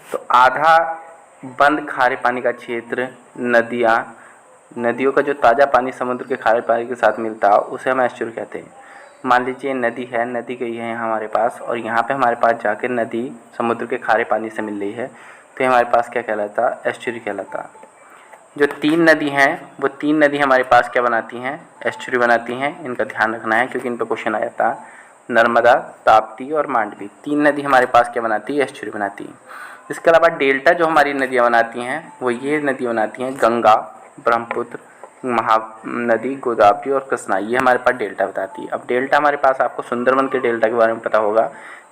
तो आधा बंद खारे पानी का क्षेत्र, नदियों का जो ताज़ा पानी समुद्र के खारे पानी के साथ मिलता है उसे हम एस्चुरी कहते हैं। मान लीजिए नदी है, नदी गई है यहाँ हमारे पास, और यहाँ पे हमारे पास जाकर नदी समुद्र के खारे पानी से मिल रही है, तो हमारे पास क्या कहलाता, एस्चुरी कहलाता। जो 3 नदी हैं वो 3 नदी हमारे पास क्या बनाती हैं, एस्चुरी बनाती हैं। इनका ध्यान रखना है क्योंकि इन पर क्वेश्चन आ जाता है। नर्मदा, ताप्ती और मांडवी, 3 नदी हमारे पास क्या बनाती है, एस्चुरी बनाती है। इसके अलावा डेल्टा जो हमारी नदियाँ बनाती हैं वो ये नदी बनाती हैं, गंगा, ब्रह्मपुत्र, महानदी, गोदावरी और कृष्णा, ये हमारे पास डेल्टा बताती है। अब डेल्टा हमारे पास, आपको सुंदरबन के डेल्टा के बारे में पता होगा,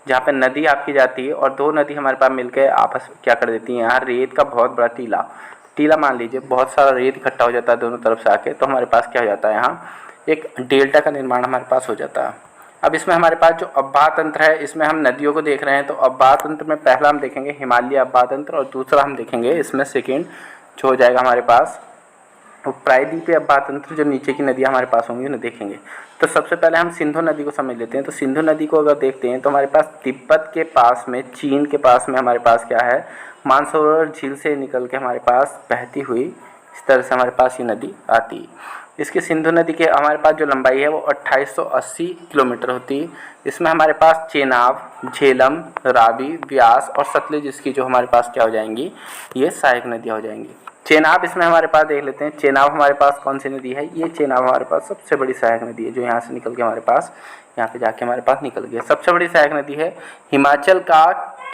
जहाँ पे नदी आपकी जाती है और 2 नदी हमारे पास मिलकर आपस में क्या कर देती हैं, यहाँ रेत का बहुत बड़ा टीला मान लीजिए, बहुत सारा रेत इकट्ठा हो जाता है दोनों तरफ से आके, तो हमारे पास क्या हो जाता है, यहाँ एक डेल्टा का निर्माण हमारे पास हो जाता है। अब इसमें हमारे पास जो अब्बाह तंत्र है, इसमें हम नदियों को देख रहे हैं, तो अब्बाह तंत्र में पहला हम देखेंगे हिमालय अब्बाह तंत्र, और दूसरा हम देखेंगे इसमें सेकेंड जो हो जाएगा हमारे पास वो प्रायद्वीपीय अब्बाह तंत्र, जो नीचे की नदियाँ हमारे पास होंगी उन्हें देखेंगे। तो सबसे पहले हम सिंधु नदी को समझ लेते हैं। तो सिंधु नदी को अगर देखते हैं तो हमारे पास तिब्बत के पास में, चीन के पास में हमारे पास क्या है, मानसरोवर झील से निकल के हमारे पास बहती हुई इस तरह से हमारे पास ये नदी आती है। इसकी सिंधु नदी के हमारे पास जो लंबाई है वो 2880 किलोमीटर होती है। इसमें हमारे पास चेनाब, झेलम, रावी, ब्यास और सतलुज इसकी जो हमारे पास क्या हो जाएंगी, ये सहायक नदियाँ हो जाएंगी। चेनाब इसमें हमारे पास देख लेते हैं, चेनाब हमारे पास कौन सी नदी है, ये चेनाब हमारे पास सबसे बड़ी सहायक नदी है, जो यहाँ से निकल के हमारे पास यहाँ पे जाके हमारे पास निकल गई। सबसे बड़ी सहायक नदी है। हिमाचल का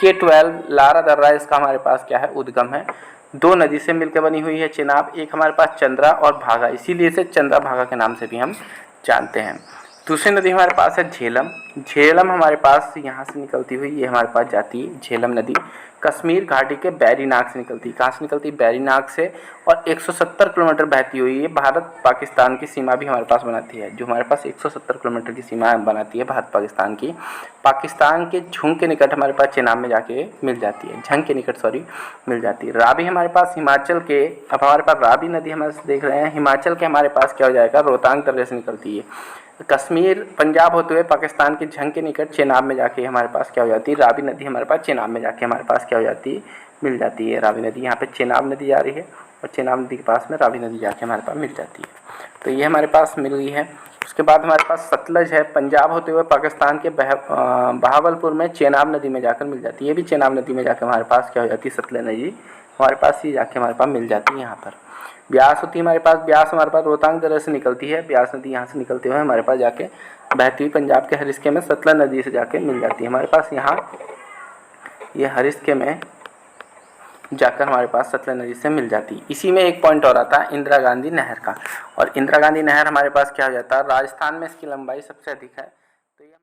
K12 लारा दर्रा इसका हमारे पास क्या है, उद्गम है। 2 नदी से मिलकर बनी हुई है चेनाब, एक हमारे पास चंद्रा और भागा, इसीलिए इसे चंद्रा भागा के नाम से भी हम जानते हैं। दूसरी नदी हमारे पास है झेलम। झेलम हमारे पास यहाँ से निकलती हुई ये हमारे पास जाती है झेलम नदी, कश्मीर घाटी के बैरीनाग से निकलती है। कहाँ से निकलती है, बैरीनाग से, और 170 किलोमीटर बहती हुई ये भारत पाकिस्तान की सीमा भी हमारे पास बनाती है। जो हमारे पास 170 किलोमीटर की सीमा बनाती है भारत पाकिस्तान की, पाकिस्तान के झुंग के निकट हमारे पास चेनाब में जाके मिल जाती है, झंग के निकट मिल जाती है। रावी हमारे पास हिमाचल के, अब हमारे पास रावी नदी हमारे देख रहे हैं, हिमाचल के हमारे पास क्या हो जाएगा, रोहतांग दर्रे से निकलती है। कश्मीर पंजाब होते हुए पाकिस्तान के झंग के निकट चेनाब में जाके हमारे पास क्या हो जाती है, रावी नदी हमारे पास चेनाब में जाके हमारे पास क्या हो जाती है, मिल जाती है रावी नदी। यहाँ पे चेनाब नदी जा रही है और चेनाब नदी के पास में रावी नदी जाके हमारे पास मिल जाती है। तो ये हमारे पास मिल गई है। उसके बाद हमारे पास सतलज है, पंजाब होते हुए पाकिस्तान के बहावलपुर में चेनाब नदी में जाकर मिल जाती है। ये भी चेनाब नदी में जाकर हमारे पास क्या हो जाती है, सतलज नदी हमारे पास ही जाके हमारे पास मिल जाती है। यहाँ पर ब्यास होती है हमारे पास, ब्यास हमारे पास रोहतांग दर्रे से निकलती है। ब्यास नदी यहाँ से निकलते हुए हमारे पास जाके बहती हुई पंजाब के हरिस्के में सतलज नदी से जाके मिल जाती है। हमारे पास यहाँ ये हरिस्के में जाकर हमारे पास सतलज नदी से मिल जाती है। इसी में एक पॉइंट और आता है इंदिरा गांधी नहर का, और इंदिरा गांधी नहर हमारे पास क्या हो जाता है, राजस्थान में इसकी लंबाई सबसे अधिक है।